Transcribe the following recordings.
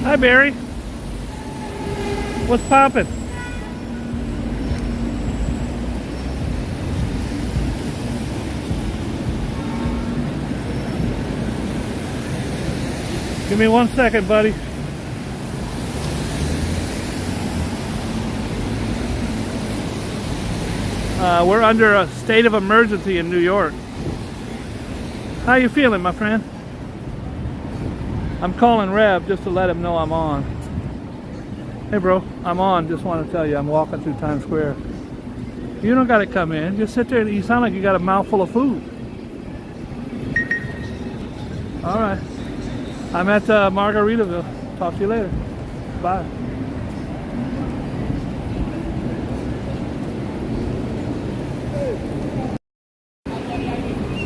Hi, Barry. What's poppin'? Give me 1 second, buddy. We're under a state of emergency in New York. How you feeling, my friend? I'm calling Rev just to let him know I'm on. Hey, bro, I'm on. Just want to tell you I'm walking through Times Square. You don't got to come in. Just sit there and you sound like you got a mouthful of food. All right. I'm at Margaritaville. Talk to you later. Bye.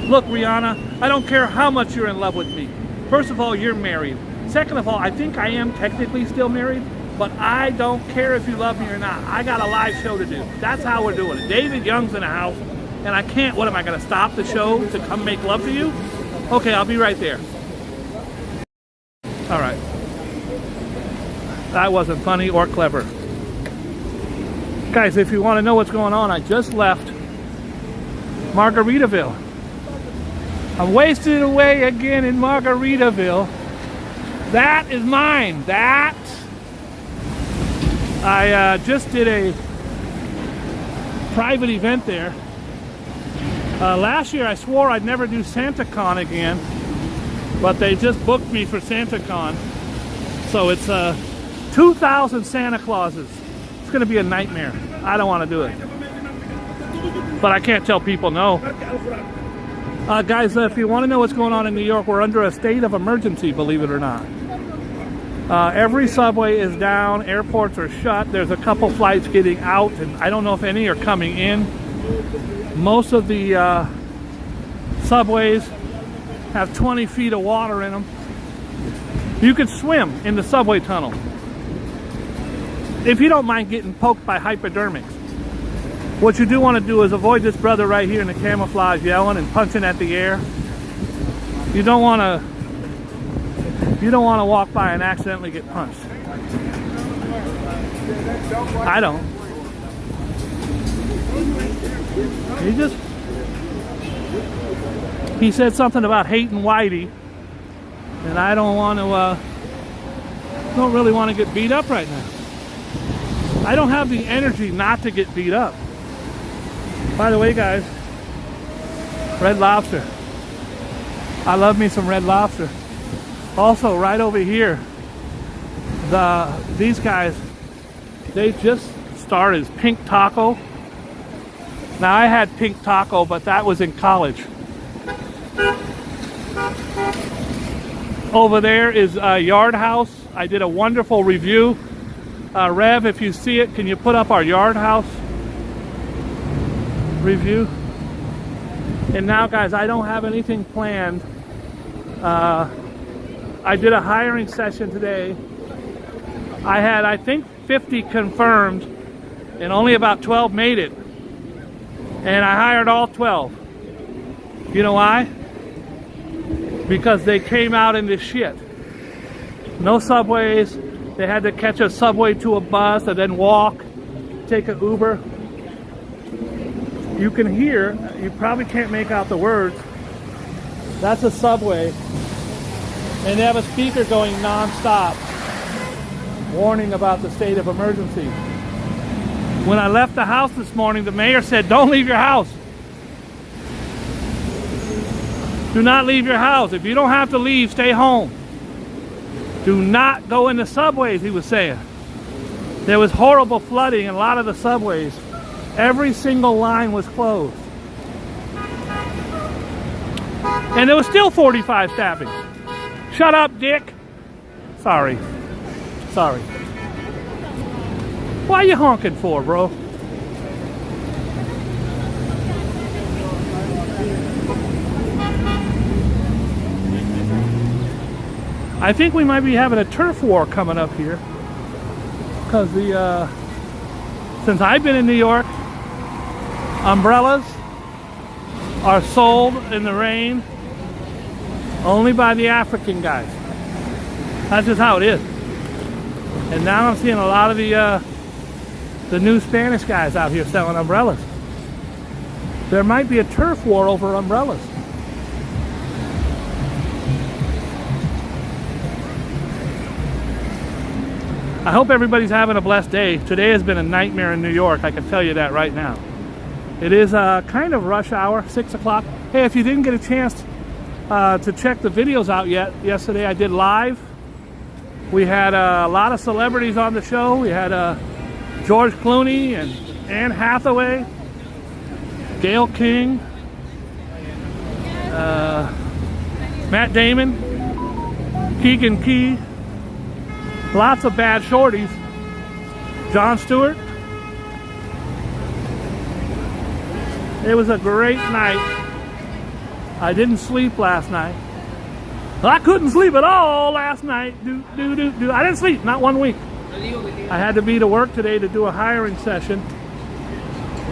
Look, Rihanna, I don't care how much you're in love with me. First of all, you're married. Second of all, I think I am technically still married, but I don't care if you love me or not. I got a live show to do. That's how we're doing it. David Young's in the house, and I can't, what am I gonna stop the show to come make love to you? Okay, I'll be right there. All right. That wasn't funny or clever. Guys, if you want to know what's going on, I just left Margaritaville. I'm wasting away again in Margaritaville. That is mine. That. I just did a private event there. Last year I swore I'd never do SantaCon again, but they just booked me for SantaCon. So it's 2,000 Santa Clauses. It's gonna be a nightmare. I don't want to do it, but I can't tell people no. Guys, if you want to know what's going on in New York, we're under a state of emergency, believe it or not. Every subway is down, airports are shut, there's a couple flights getting out, and I don't know if any are coming in. Most of the subways have 20 feet of water in them. You could swim in the subway tunnel if you don't mind getting poked by hypodermics. What you do want to do is avoid this brother right here in the camouflage yelling and punching at the air. You don't want to walk by and accidentally get punched. I don't. He said something about hating Whitey, and I don't really want to get beat up right now. I don't have the energy not to get beat up. By the way, guys, Red Lobster. I love me some Red Lobster. Also, right over here, these guys, they just started Pink Taco. Now, I had Pink Taco, but that was in college. Over there is Yard House. I did a wonderful review. Rev, if you see it, can you put up our Yard House review? And now, guys, I don't have anything planned. I did a hiring session today. I had, I think, 50 confirmed, and only about 12 made it. And I hired all 12. You know why? Because they came out in this shit. No subways. They had to catch a subway to a bus and then walk, take an Uber. You can hear, you probably can't make out the words. That's a subway. And they have a speaker going non-stop, warning about the state of emergency. When I left the house this morning, the mayor said, don't leave your house. Do not leave your house. If you don't have to leave, stay home. Do not go in the subways, he was saying. There was horrible flooding in a lot of the subways. Every single line was closed. And there was still 45 stabbings. Shut up, Dick. Sorry. Sorry. What are you honking for, bro? I think we might be having a turf war coming up here. Because since I've been in New York, umbrellas are sold in the rain only by the African guys. That's just how it is. And now I'm seeing a lot of the new Spanish guys out here selling umbrellas. There might be a turf war over umbrellas. I hope everybody's having a blessed day. Today has been a nightmare in New York, I can tell you that right now. It is kind of rush hour, 6 o'clock. Hey, if you didn't get a chance to check the videos out yet, yesterday I did live. We had a lot of celebrities on the show. We had George Clooney and Anne Hathaway, Gayle King, Matt Damon, Keegan Key, lots of bad shorties, Jon Stewart. It was a great night. I didn't sleep last night. I couldn't sleep at all last night. I didn't sleep, not 1 week. I had to be to work today to do a hiring session.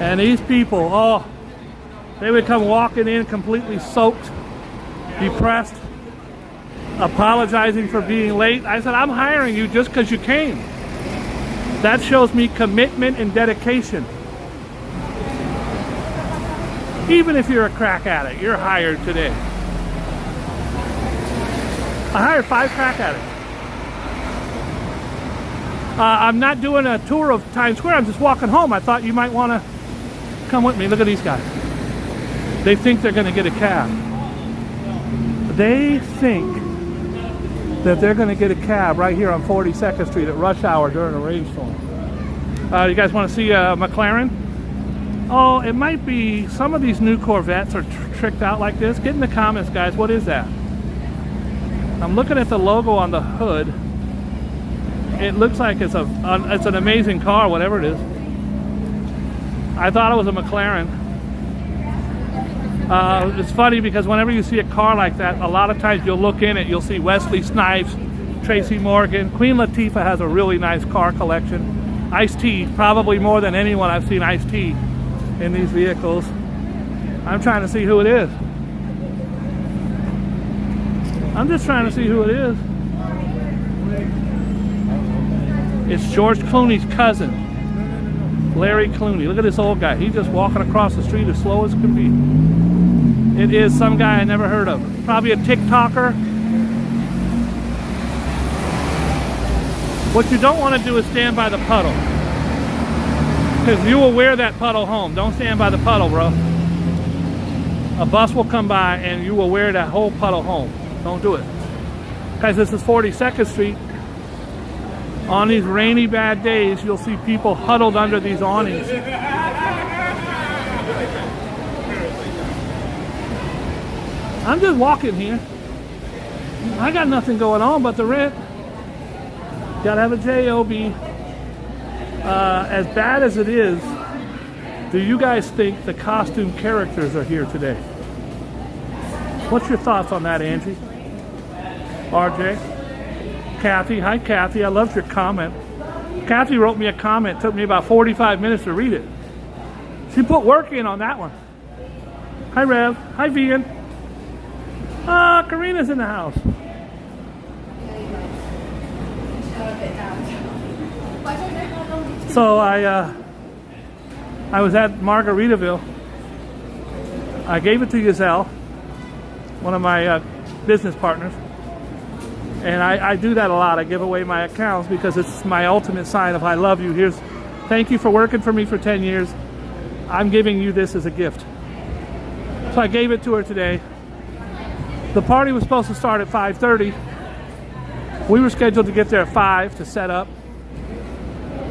And these people, oh, they would come walking in completely soaked, depressed, apologizing for being late. I said, I'm hiring you just because you came. That shows me commitment and dedication. Even if you're a crack addict, you're hired today. I hired 5 crack addicts. I'm not doing a tour of Times Square. I'm just walking home. I thought you might want to come with me. Look at these guys. They think they're going to get a cab. They think that they're going to get a cab right here on 42nd Street at rush hour during a rainstorm. You guys want to see a McLaren? Oh, it might be some of these new Corvettes are tricked out like this. Get in the comments, guys. What is that? I'm looking at the logo on the hood. It looks like it's an amazing car, whatever it is. I thought it was a McLaren. It's funny because whenever you see a car like that, a lot of times you'll look in it, you'll see Wesley Snipes, Tracy Morgan. Queen Latifah has a really nice car collection. Ice-T, probably more than anyone I've seen Ice-T in these vehicles. I'm trying to see who it is. I'm just trying to see who it is. It's George Clooney's cousin, Larry Clooney. Look at this old guy. He's just walking across the street as slow as can be. It is some guy I never heard of. Probably a TikToker. What you don't want to do is stand by the puddle, because you will wear that puddle home. Don't stand by the puddle, bro. A bus will come by and you will wear that whole puddle home. Don't do it. Guys, this is 42nd Street. On these rainy, bad days, you'll see people huddled under these awnings. I'm just walking here. I got nothing going on but the rent. Gotta have a job. As bad as it is, do you guys think the costume characters are here today? What's your thoughts on that, Angie? RJ? Kathy? Hi, Kathy. I loved your comment. Kathy wrote me a comment. It took me about 45 minutes to read it. She put work in on that one. Hi, Rev. Hi, Vian. Karina's in the house. So I was at Margaritaville. I gave it to Giselle, one of my business partners. And I do that a lot. I give away my accounts because it's my ultimate sign of I love you. Thank you for working for me for 10 years. I'm giving you this as a gift. So I gave it to her today. The party was supposed to start at 5:30. We were scheduled to get there at 5 to set up.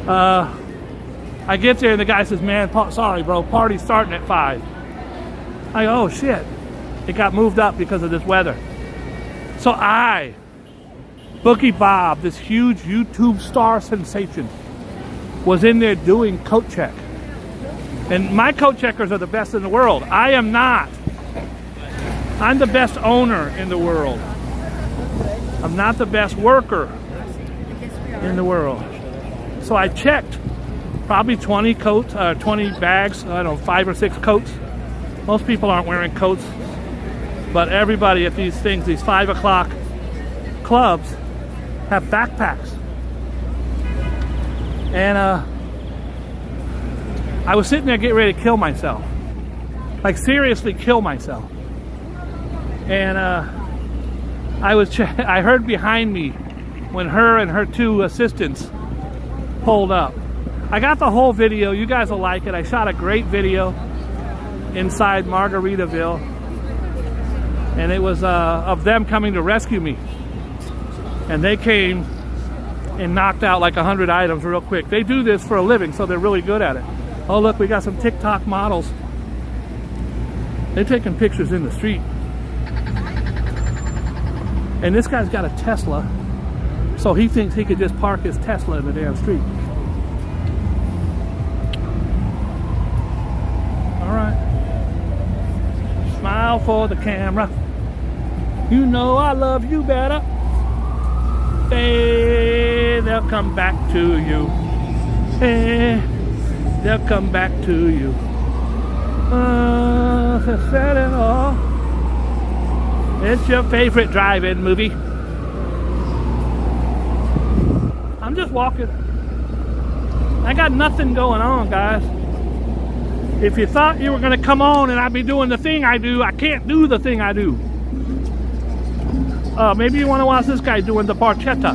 I get there and the guy says, man, sorry bro, party's starting at 5. I go, oh shit. It got moved up because of this weather. So Boogie Bob, this huge YouTube star sensation, was in there doing coat check. And my coat checkers are the best in the world. I am not. I'm the best owner in the world. I'm not the best worker in the world. So I checked probably 20 coats, 20 bags, I don't know, 5 or 6 coats. Most people aren't wearing coats, but everybody at these things, these 5 o'clock clubs, have backpacks. And I was sitting there getting ready to kill myself. Like seriously kill myself. And I heard behind me when her and her two assistants pulled up. I got the whole video. You guys will like it. I shot a great video inside Margaritaville. And it was of them coming to rescue me. And they came and knocked out like 100 items real quick. They do this for a living, so they're really good at it. Oh look, we got some TikTok models. They're taking pictures in the street. And this guy's got a Tesla, so he thinks he could just park his Tesla in the damn street. Alright. Smile for the camera. You know I love you better. Hey, they'll come back to you. Hey, they'll come back to you. Said it all. It's your favorite drive-in movie. I'm just walking. I got nothing going on, guys. If you thought you were going to come on and I'd be doing the thing I do, I can't do the thing I do. Maybe you want to watch this guy doing the barchetta.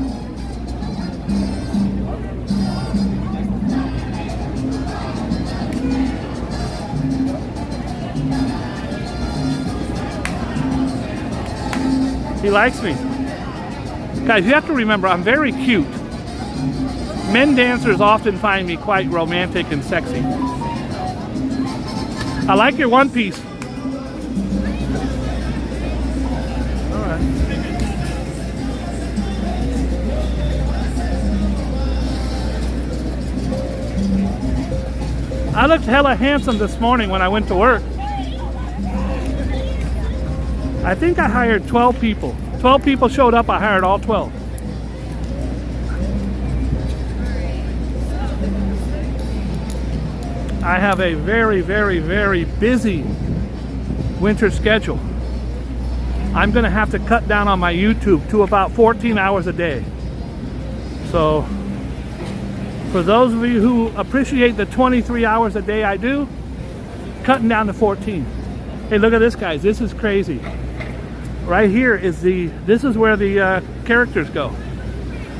He likes me. Guys, you have to remember, I'm very cute. Men dancers often find me quite romantic and sexy. I like your one piece. Alright. I looked hella handsome this morning when I went to work. I think I hired 12 people. 12 people showed up, I hired all 12. I have a very, very, very busy winter schedule. I'm gonna have to cut down on my YouTube to about 14 hours a day. So, for those of you who appreciate the 23 hours a day I do, cutting down to 14. Hey, look at this, guys. This is crazy. Right here is this is where the characters go.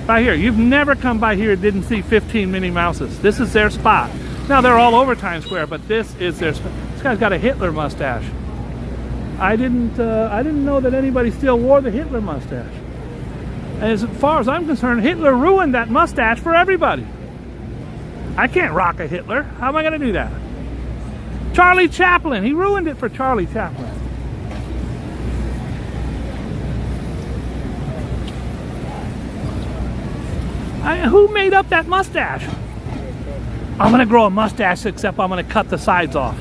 Right here. You've never come by here and didn't see 15 Minnie Mouses. This is their spot. Now, they're all over Times Square, but this is their spot. This guy's got a Hitler mustache. I didn't know that anybody still wore the Hitler mustache. And as far as I'm concerned, Hitler ruined that mustache for everybody. I can't rock a Hitler. How am I going to do that? Charlie Chaplin. He ruined it for Charlie Chaplin. Who made up that mustache? I'm going to grow a mustache, except I'm going to cut the sides off.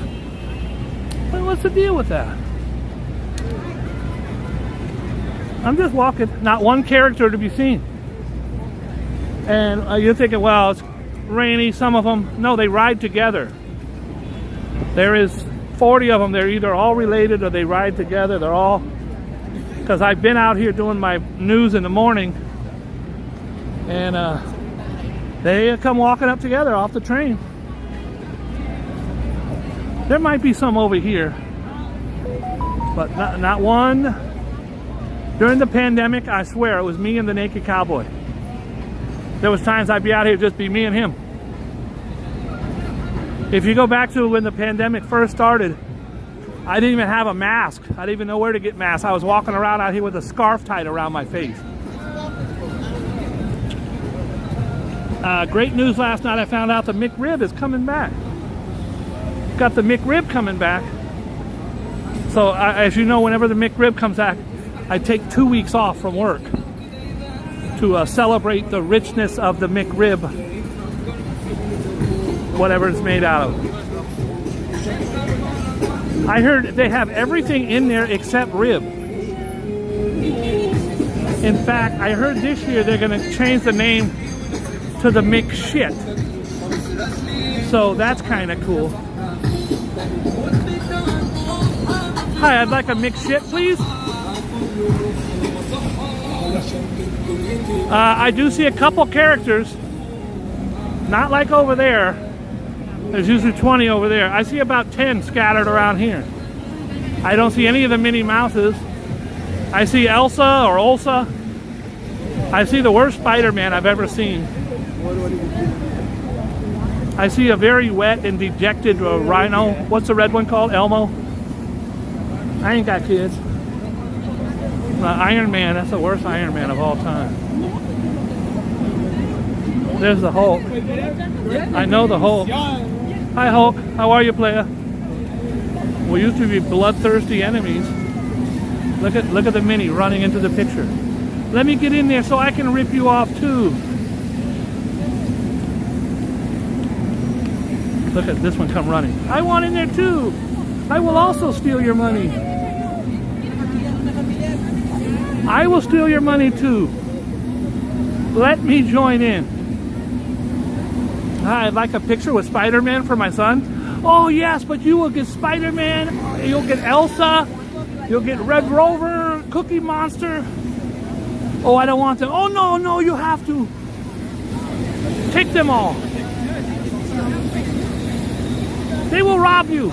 Well, what's the deal with that? I'm just walking. Not one character to be seen. And you're thinking, well, it's rainy, some of them. No, they ride together. There is 40 of them. They're either all related or they ride together. They're all... Because I've been out here doing my news in the morning. And they come walking up together off the train. There might be some over here, but not one. During the pandemic, I swear, it was me and the naked cowboy. There was times I'd be out here, just be me and him. If you go back to when the pandemic first started, I didn't even have a mask. I didn't even know where to get masks. I was walking around out here with a scarf tied around my face. Great news last night, I found out the McRib is coming back. Got the McRib coming back. So as you know, whenever the McRib comes back, I take 2 weeks off from work to celebrate the richness of the McRib, whatever it's made out of. I heard they have everything in there except rib. In fact, I heard this year they're going to change the name to the McShit. So that's kind of cool. Hi, I'd like a McShit, please. I do see a couple characters Not like over there. There's usually 20 over there. I see about 10 scattered around here. I don't see any of the Minnie Mouses. I see Elsa or Ulsa. I see the worst Spider-Man I've ever seen. I see a very wet and dejected rhino. What's the red one called? Elmo? I ain't got kids. Iron Man, that's the worst Iron Man of all time. There's the Hulk. I know the Hulk. Hi Hulk, how are you, player? We used to be bloodthirsty enemies. Look at the Minnie running into the picture. Let me get in there so I can rip you off too. Look at this one come running. I want in there too. I will also steal your money. I will steal your money too. Let me join in. I'd like a picture with Spider-Man for my son. Oh yes, but you will get Spider-Man, you'll get Elsa, you'll get Red Rover, Cookie Monster. Oh, I don't want them. Oh no, no, you have to. Take them all. They will rob you.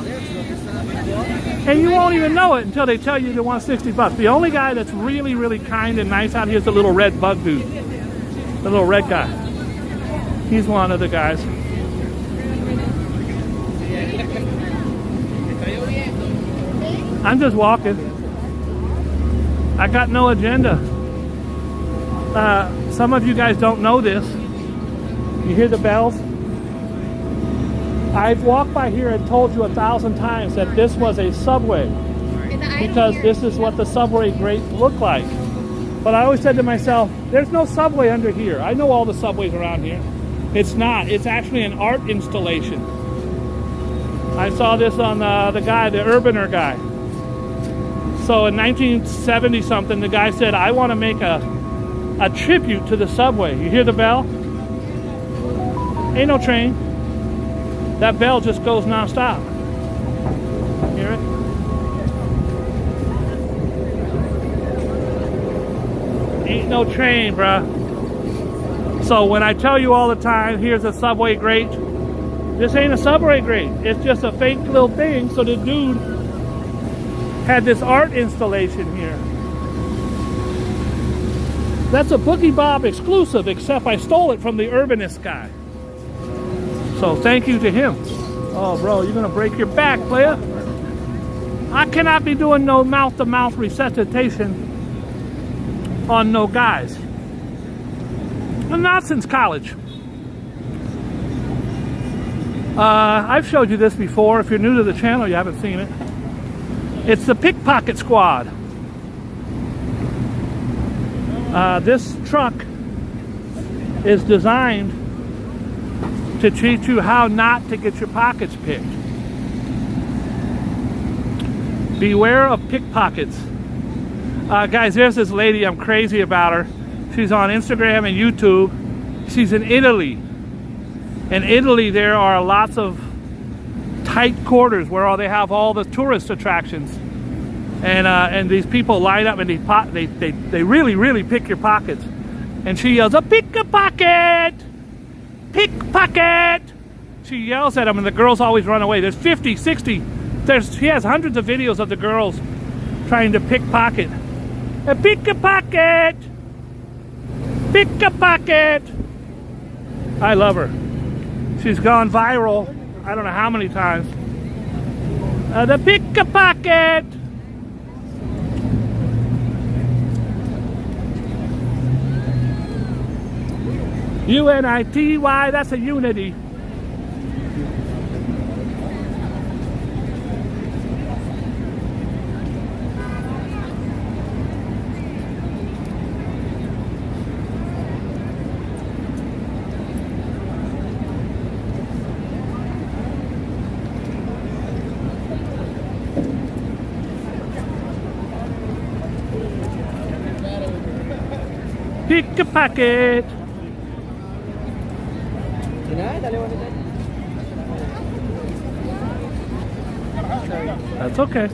And you won't even know it until they tell you they want 60 bucks. The only guy that's really, really kind and nice out here is the little red bug dude. The little red guy. He's one of the guys. I'm just walking. I got no agenda. Some of you guys don't know this. You hear the bells? I've walked by here and told you 1,000 times that this was a subway because this is what the subway grate looked like. But I always said to myself, there's no subway under here. I know all the subways around here. It's not. It's actually an art installation. I saw this on the Urbaner guy. So in 1970 something, the guy said, I want to make a tribute to the subway. You hear the bell? Ain't no train. That bell just goes non-stop. Hear it? Ain't no train, bruh. So when I tell you all the time, here's a subway grate, this ain't a subway grate. It's just a fake little thing. So the dude had this art installation here. That's a Boogie Bob exclusive, except I stole it from the Urbanist guy. So thank you to him. Oh, bro, you're gonna break your back, player. I cannot be doing no mouth-to-mouth resuscitation on no guys. And not since college. I've showed you this before. If you're new to the channel, you haven't seen it. It's the Pickpocket Squad. This truck is designed to teach you how not to get your pockets picked. Beware of pickpockets. Guys, there's this lady, I'm crazy about her. She's on Instagram and YouTube. She's in Italy. In Italy, there are lots of tight quarters where they have all the tourist attractions. And these people line up and they really, really pick your pockets. And she yells, a pickpocket! Pickpocket! She yells at them and the girls always run away. There's 50, 60. She has hundreds of videos of the girls trying to pickpocket. A pickpocket! Pickpocket! I love her. She's gone viral. I don't know how many times. The pickpocket! U-N-I-T-Y, that's a unity. Pickpocket. That's okay.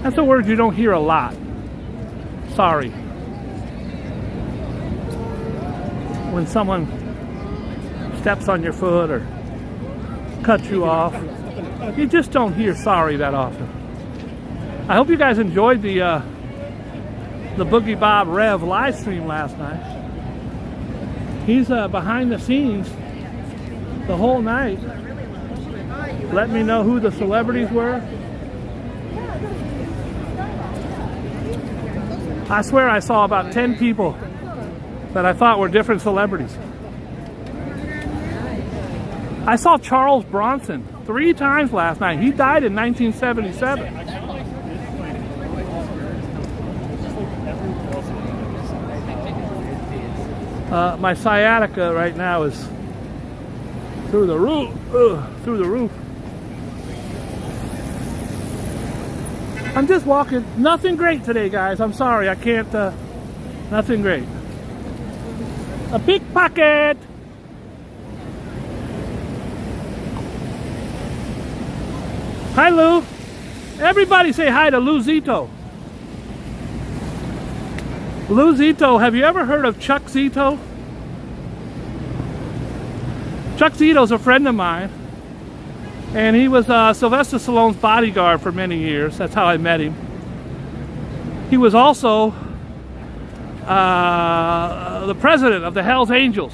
That's a word you don't hear a lot. Sorry. When someone steps on your foot or cuts you off. You just don't hear sorry that often. I hope you guys enjoyed the Boogie Bob Rev live stream last night. He's behind the scenes the whole night. Let me know who the celebrities were. I swear I saw about 10 people that I thought were different celebrities. I saw Charles Bronson 3 times last night. He died in 1977. My sciatica right now is through the roof. Through the roof. I'm just walking. Nothing great today, guys. I'm sorry. I can't. Nothing great. A pickpocket. Hi, Lou. Everybody say hi to Lou Zito. Lou Zito. Have you ever heard of Chuck Zito? Chuck Zito's a friend of mine. And he was Sylvester Stallone's bodyguard for many years. That's how I met him. He was also the president of the Hells Angels.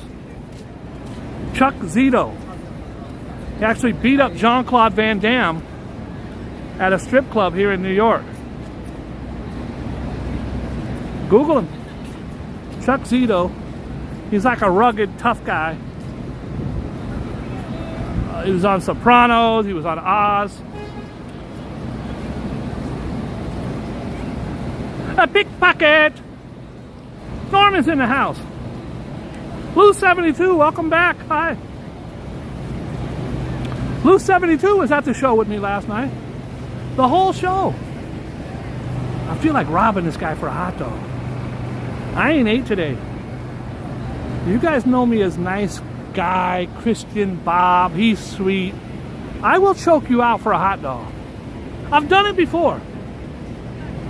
Chuck Zito. He actually beat up Jean-Claude Van Damme at a strip club here in New York. Google him. Chuck Zito. He's like a rugged, tough guy. He was on Sopranos. He was on Oz. A pickpocket. Norman's in the house. Blue 72, welcome back. Hi. Blue 72 was at the show with me last night. The whole show. I feel like robbing this guy for a hot dog. I ain't ate today. You guys know me as nice guy, Christian Bob. He's sweet. I will choke you out for a hot dog. I've done it before.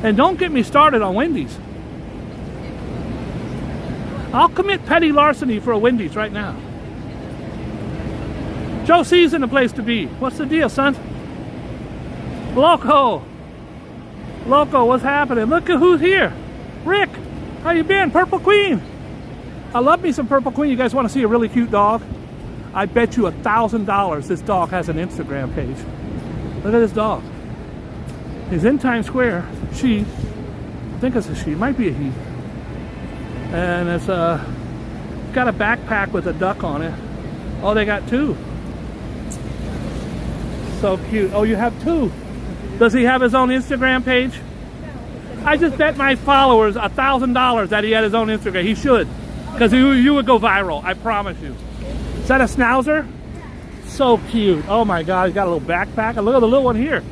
And don't get me started on Wendy's. I'll commit petty larceny for a Wendy's right now. Joe C's in the place to be. What's the deal, son? Loco. Loco, what's happening? Look at who's here. Rick, how you been? Purple Queen. I love me some Purple Queen. You guys want to see a really cute dog? I bet you $1,000 this dog has an Instagram page. Look at this dog. He's in Times Square. She. I think it's a she. It might be a he. And it's got a backpack with a duck on it. Oh, they got 2. So cute. Oh, you have 2. Does he have his own Instagram page? I just bet my followers $1,000 that he had his own Instagram. He should. Because you would go viral, I promise you. Is that a schnauzer? So cute. Oh my God, he's got a little backpack. Look at the little one here.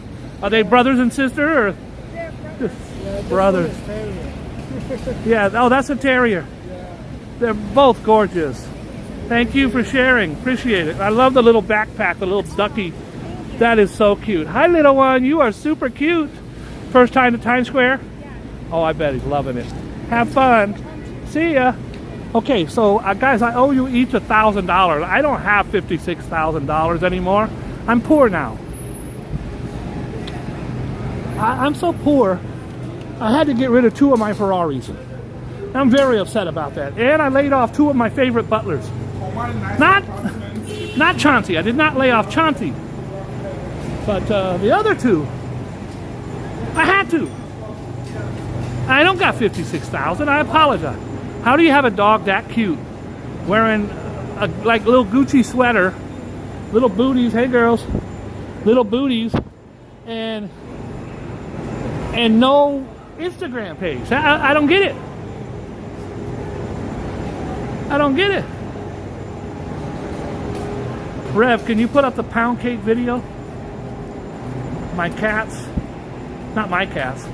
Are they brothers and sisters? Or? Yeah, brothers. Yeah, oh, that's a terrier. Yeah. They're both gorgeous. Thank you for sharing. Appreciate it. I love the little backpack, the little ducky. That is so cute. Hi, little one. You are super cute. First time to Times Square? Yeah. Oh, I bet he's loving it. Have fun. See ya. Okay, so guys, I owe you each $1,000. I don't have $56,000 anymore. I'm poor now. I'm so poor, I had to get rid of 2 of my Ferraris. I'm very upset about that. And I laid off 2 of my favorite butlers. Not Chauncey. I did not lay off Chauncey. But the other 2, I had to. I don't got $56,000. I apologize. How do you have a dog that cute, wearing a like little Gucci sweater, little booties? Hey girls, little booties, and no Instagram page? I don't get it. I don't get it. Rev, can you put up the pound cake video? My cats, not my cats,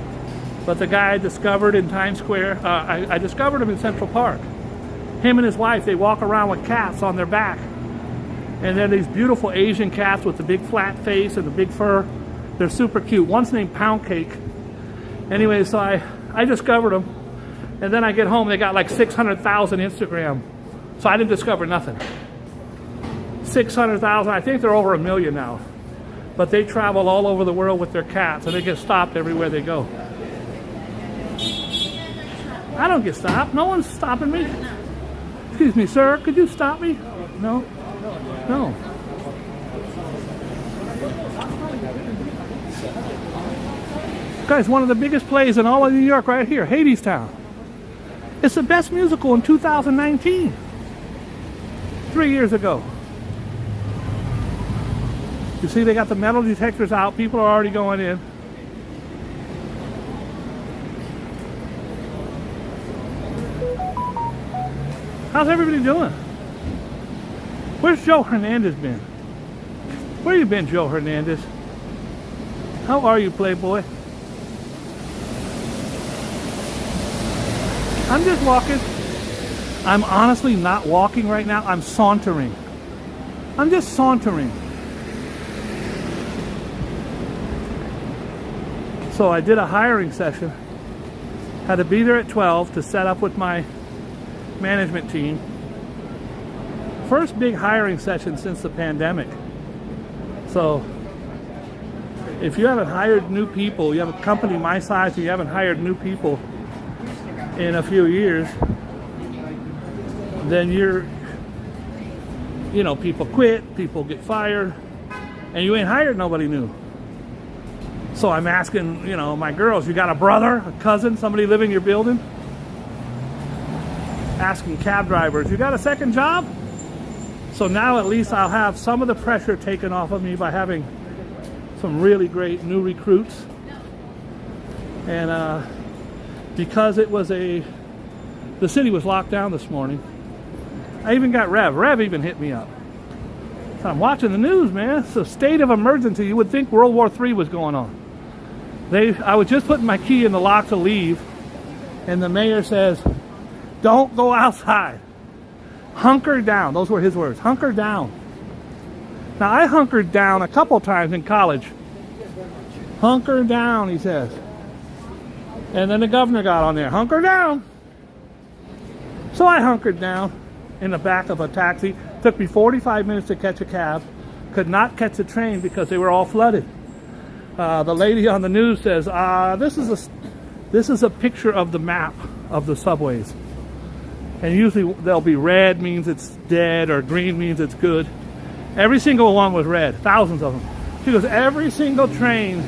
but the guy I discovered in Times Square. I discovered him in Central Park. Him and his wife, they walk around with cats on their back. And they're these beautiful Asian cats with the big flat face and the big fur. They're super cute. One's named Pound Cake. Anyway, so I discovered them. And then I get home, they got like 600,000 Instagram. So I didn't discover nothing. 600,000. I think they're over 1 million now. But they travel all over the world with their cats, and they get stopped everywhere they go. I don't get stopped. No one's stopping me. Excuse me, sir. Could you stop me? No? No. Guys, one of the biggest plays in all of New York right here, Hadestown. It's the best musical in 2019. 3 years ago. You see, they got the metal detectors out. People are already going in. How's everybody doing? Where's Joe Hernandez been? Where you been, Joe Hernandez? How are you, Playboy? I'm just walking. I'm honestly not walking right now. I'm sauntering. I'm just sauntering. So I did a hiring session. Had to be there at 12 to set up with my management team. First big hiring session since the pandemic. So if you haven't hired new people, you have a company my size and you haven't hired new people in a few years, then people quit, people get fired, and you ain't hired nobody new. So I'm asking, my girls, you got a brother, a cousin, somebody living in your building? Asking cab drivers, you got a second job? So now at least I'll have some of the pressure taken off of me by having some really great new recruits. And because it was the city was locked down this morning, I even got Rev even hit me up. So I'm watching the news, man. It's a state of emergency. You would think World War III was going on. I was just putting my key in the lock to leave, and the mayor says, don't go outside. Hunker down. Those were his words. Hunker down. Now, I hunkered down a couple times in college. Hunker down, he says. And then the governor got on there. Hunker down. So I hunkered down in the back of a taxi. Took me 45 minutes to catch a cab. Could not catch a train because they were all flooded. The lady on the news says, this is a picture of the map of the subways. And usually they'll be red means it's dead or green means it's good. Every single one was red, thousands of them. She goes, every single train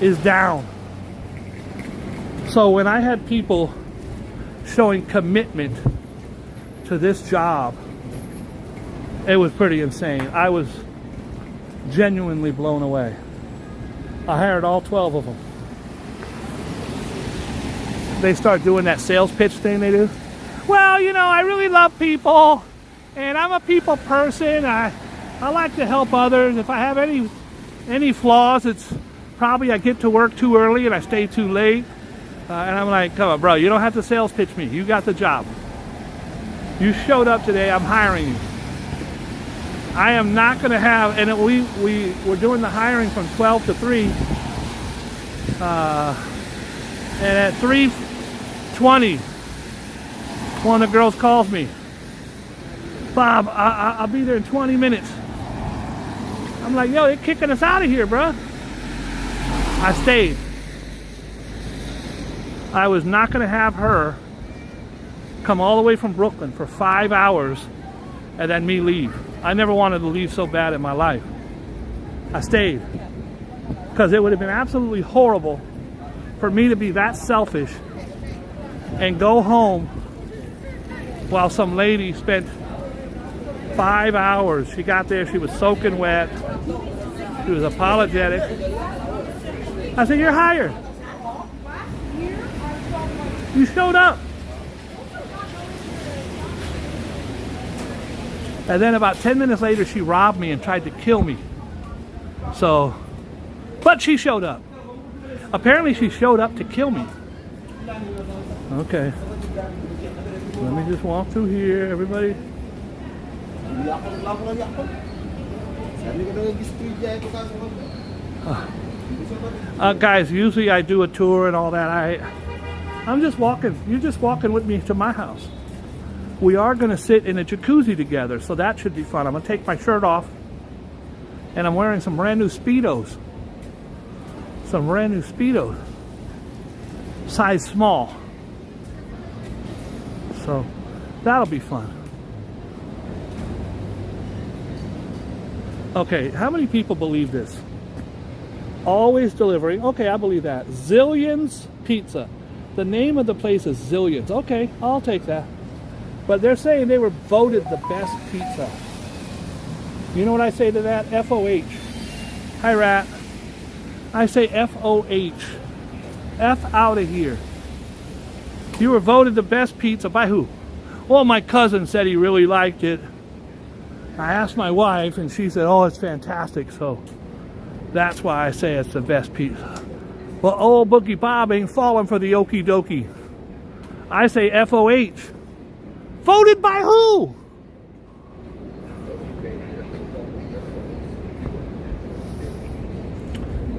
is down. So when I had people showing commitment to this job, it was pretty insane. I was genuinely blown away. I hired all 12 of them. They start doing that sales pitch thing they do. Well, I really love people, and I'm a people person. I like to help others. If I have any flaws, it's probably I get to work too early and I stay too late. And I'm like, come on, bro, you don't have to sales pitch me. You got the job. You showed up today. I'm hiring you. I am not going to have, and we're doing the hiring from 12 to 3. And at 3:20, one of the girls calls me. Bob, I'll be there in 20 minutes. I'm like, yo, they're kicking us out of here, bro. I stayed. I was not going to have her come all the way from Brooklyn for 5 hours and then me leave. I never wanted to leave so bad in my life. I stayed. Because it would have been absolutely horrible for me to be that selfish and go home while some lady spent 5 hours. She got there, she was soaking wet. She was apologetic. I said, you're hired. You showed up. And then about 10 minutes later, she robbed me and tried to kill me. So, but she showed up. Apparently she showed up to kill me. Okay. Let me just walk through here, everybody. Guys, usually I do a tour and all that. I'm just walking. You're just walking with me to my house. we are going to sit in a jacuzzi together, so that should be fun. I'm going to take my shirt off, and I'm wearing some brand new Speedos. Some brand new Speedos. Size small. So that'll be fun. Okay, how many people believe this? Always delivering. Okay, I believe that. Zillions Pizza. The name of the place is Zillions. Okay, I'll take that. But they're saying they were voted the best pizza. You know what I say to that? FOH. Hi, Rat. I say FOH. F out of here. You were voted the best pizza by who? Well, my cousin said he really liked it. I asked my wife, and she said, oh, it's fantastic. So that's why I say it's the best pizza. Well, old Boogie Bob ain't falling for the okie dokie. I say FOH. Voted by who?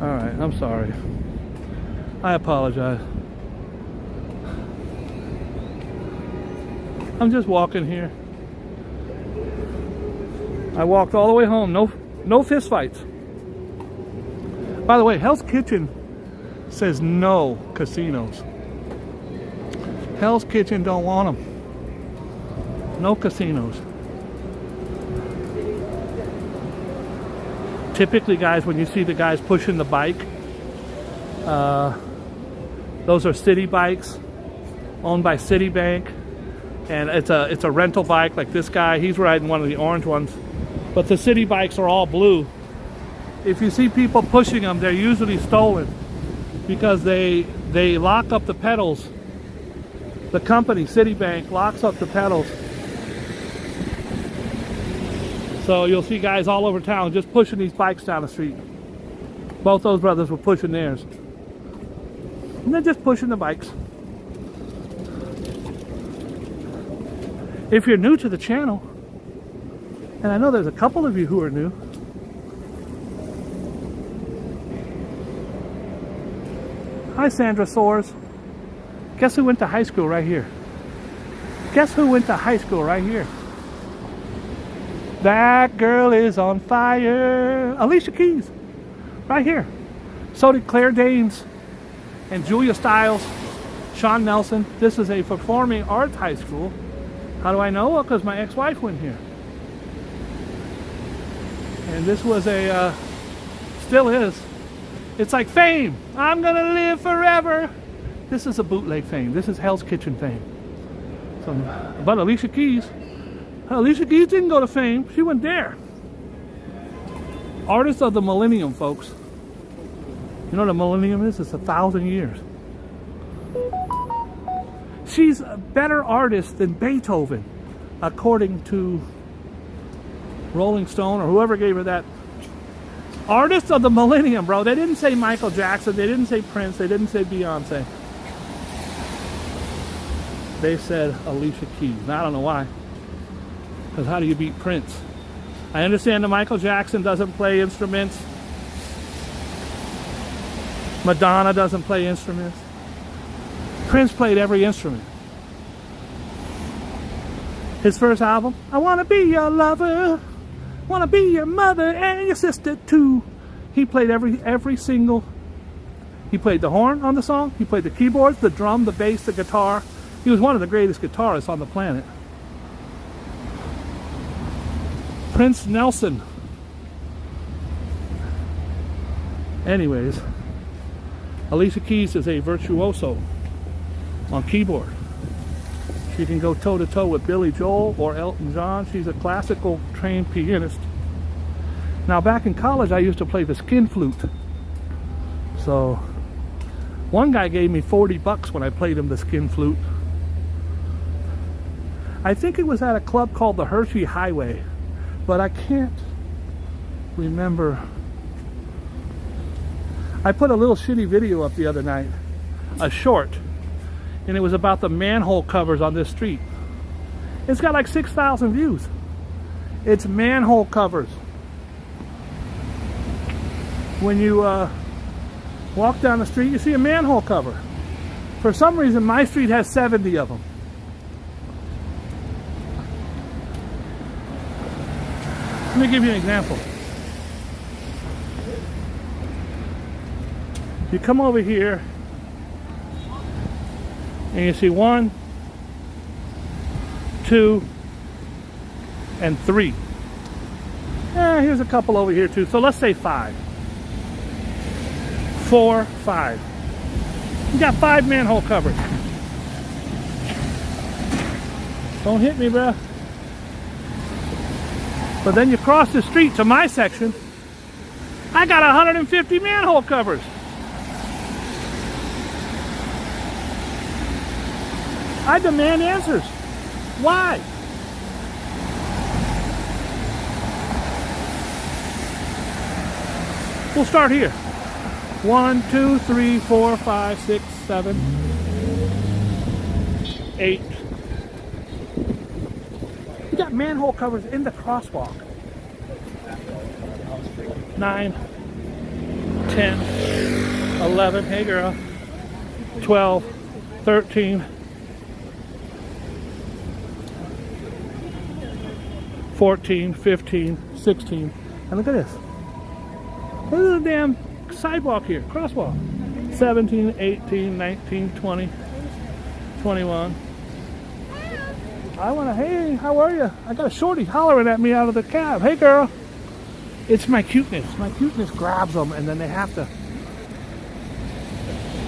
All right, I'm sorry. I apologize. I'm just walking here. I walked all the way home. No fist fights. By the way, Hell's Kitchen says no casinos. Hell's Kitchen don't want them. No casinos. Typically, guys, when you see the guys pushing the bike, those are city bikes owned by Citibank, and it's a rental bike. Like this guy, he's riding one of the orange ones, but the city bikes are all blue. If you see people pushing them, they're usually stolen because they lock up the pedals. The company, Citibank, locks up the pedals. So you'll see guys all over town just pushing these bikes down the street. Both those brothers were pushing theirs. And they're just pushing the bikes. If you're new to the channel, and I know there's a couple of you who are new, hi Sandra Soares. Guess who went to high school right here? Guess who went to high school right here? That girl is on fire. Alicia Keys, right here. So did Claire Danes and Julia Stiles, Sean Nelson. This is a performing arts high school. How do I know? Well, because my ex-wife went here. And this was still is. It's like Fame. I'm gonna live forever. This is a bootleg Fame. This is Hell's Kitchen Fame. So, but Alicia Keys didn't go to Fame. She went there. Artist of the Millennium, folks. You know what a millennium is? It's 1,000 years. She's a better artist than Beethoven, according to Rolling Stone or whoever gave her that. Artist of the Millennium, bro. They didn't say Michael Jackson. They didn't say Prince. They didn't say Beyonce. They said Alicia Keys. Now, I don't know why. Because how do you beat Prince? I understand that Michael Jackson doesn't play instruments. Madonna doesn't play instruments. Prince played every instrument. His first album, I Want to Be Your Lover, Want to Be Your Mother and Your Sister Too. He played every single. He played the horn on the song. He played the keyboards, the drum, the bass, the guitar. He was one of the greatest guitarists on the planet. Prince Nelson. Anyways, Alicia Keys is a virtuoso on keyboard. She can go toe-to-toe with Billy Joel or Elton John. She's a classical trained pianist. Now, back in college, I used to play the skin flute. So, one guy gave me $40 when I played him the skin flute. I think it was at a club called the Hershey Highway, but I can't remember. I put a little shitty video up the other night, a short, and it was about the manhole covers on this street. It's got like 6,000 views. It's manhole covers. When you walk down the street, you see a manhole cover. For some reason, my street has 70 of them. Let me give you an example. You come over here and you see 1, 2, and 3. Here's a couple over here too. So let's say 5. 4, 5. You got 5 manhole covers. Don't hit me, bro. But then you cross the street to my section. I got 150 manhole covers. I demand answers. Why? We'll start here. 1, 2, 3, 4, 5, 6, 7, 8. You got manhole covers in the crosswalk. 9, 10, 11. Hey, girl. 12, 13, 14, 15, 16. And look at this. Look at the damn sidewalk here, crosswalk. 17, 18, 19, 20, 21. I want to, hey, how are you? I got a shorty hollering at me out of the cab. Hey, girl. It's my cuteness. My cuteness grabs them, and then they have to.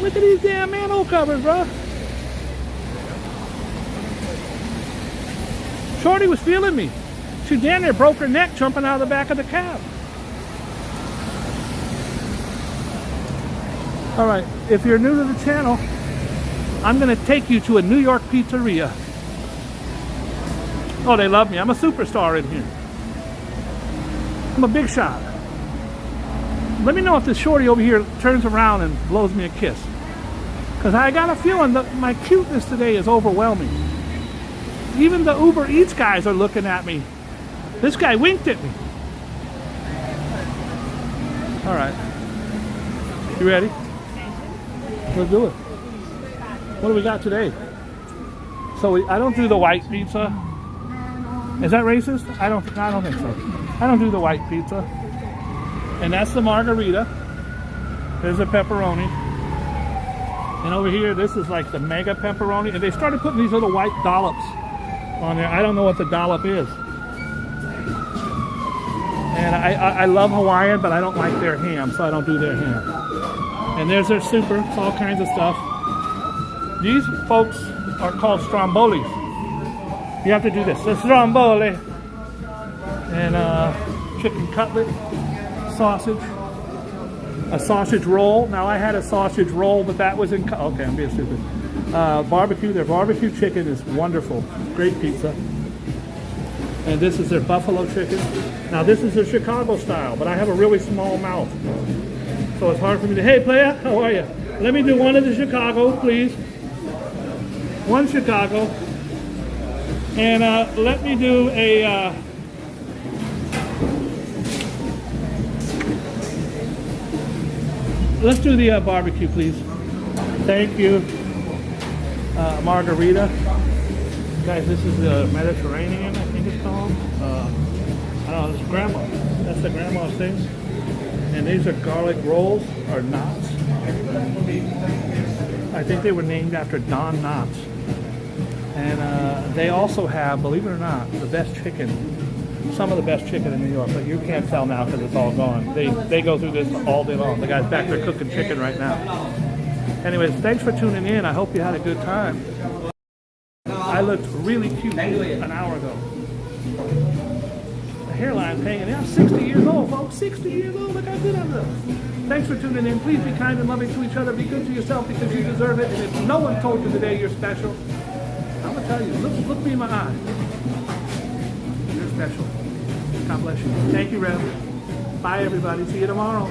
Look at these damn manhole covers, bro. Shorty was feeling me. She damn near broke her neck jumping out of the back of the cab. All right, if you're new to the channel, I'm going to take you to a New York pizzeria. Oh, they love me. I'm a superstar in here. I'm a big shot. Let me know if this shorty over here turns around and blows me a kiss. Because I got a feeling that my cuteness today is overwhelming. Even the Uber Eats guys are looking at me. This guy winked at me. All right. You ready? Let's do it. What do we got today? So I don't do the white pizza. Is that racist? I don't think so. I don't do the white pizza. And that's the margarita. There's a pepperoni. And over here, this is like the mega pepperoni. And they started putting these little white dollops on there. I don't know what the dollop is. And I love Hawaiian, but I don't like their ham, so I don't do their ham. And there's their super. It's all kinds of stuff. These folks are called strombolis. You have to do this. The stromboli. And chicken cutlet, sausage, a sausage roll. Now I had a sausage roll, but that was in, okay, I'm being stupid. Barbecue, their barbecue chicken is wonderful. Great pizza. And this is their buffalo chicken. Now this is their Chicago style, but I have a really small mouth. So it's hard for me to, hey playa, how are you? Let me do one of the Chicago, please. One Chicago. And let me do a, let's do the barbecue, please. Thank you. Margarita. Guys, this is the Mediterranean, I think it's called. I don't know, it's grandma. That's the grandma's thing. And these are garlic rolls, or knots. I think they were named after Don Knotts. And they also have, believe it or not, the best chicken. Some of the best chicken in New York, but you can't tell now because it's all gone. They go through this all day long. The guy's back there cooking chicken right now. Anyways, thanks for tuning in. I hope you had a good time. I looked really cute an hour ago. The hairline's hanging out. I'm 60 years old, folks. 60 years old. Look how good I look. Thanks for tuning in. Please be kind and loving to each other. Be good to yourself because you deserve it. And if no one told you today you're special, I'm going to tell you, look me in my eye. You're special. God bless you. Thank you, Rev. Bye, everybody. See you tomorrow.